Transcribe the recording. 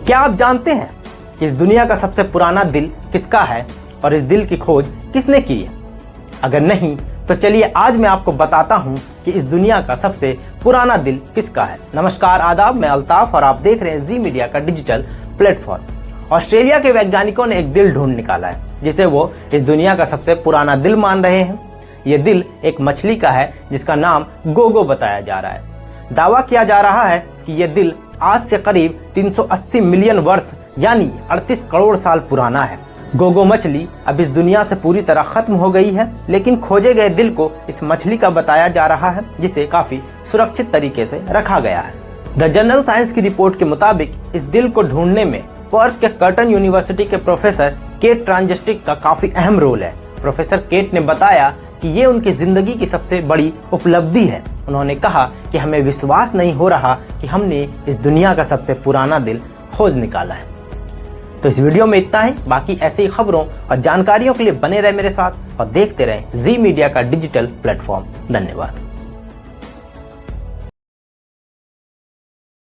क्या आप जानते हैं कि इस दुनिया का सबसे पुराना दिल किसका है और इस दिल की खोज किसने की है? अगर नहीं तो चलिए आज मैं आपको बताता हूं कि इस दुनिया का सबसे पुराना दिल किसका है। नमस्कार, आदाब, मैं अल्ताफ और आप देख रहे हैं जी मीडिया का डिजिटल प्लेटफॉर्म। ऑस्ट्रेलिया के वैज्ञानिकों ने एक दिल ढूंढ निकाला है जिसे वो इस दुनिया का सबसे पुराना दिल मान रहे हैं। ये दिल एक मछली का है जिसका नाम गोगो बताया जा रहा है। दावा किया जा रहा है कि यह दिल आज से करीब 380 मिलियन वर्ष यानी 38 करोड़ साल पुराना है। गोगो मछली अब इस दुनिया से पूरी तरह खत्म हो गई है, लेकिन खोजे गए दिल को इस मछली का बताया जा रहा है जिसे काफी सुरक्षित तरीके से रखा गया है। द जनरल साइंस की रिपोर्ट के मुताबिक इस दिल को ढूंढने में पर्थ के कर्टन यूनिवर्सिटी के प्रोफेसर केट ट्रांजिस्टिक का काफी अहम रोल है। प्रोफेसर केट ने बताया कि ये उनकी जिंदगी की सबसे बड़ी उपलब्धि है। उन्होंने कहा कि हमें विश्वास नहीं हो रहा कि हमने इस दुनिया का सबसे पुराना दिल खोज निकाला है। तो इस वीडियो में इतना ही। बाकी ऐसी ही खबरों और जानकारियों के लिए बने रहे मेरे साथ और देखते रहे जी मीडिया का डिजिटल प्लेटफॉर्म। धन्यवाद।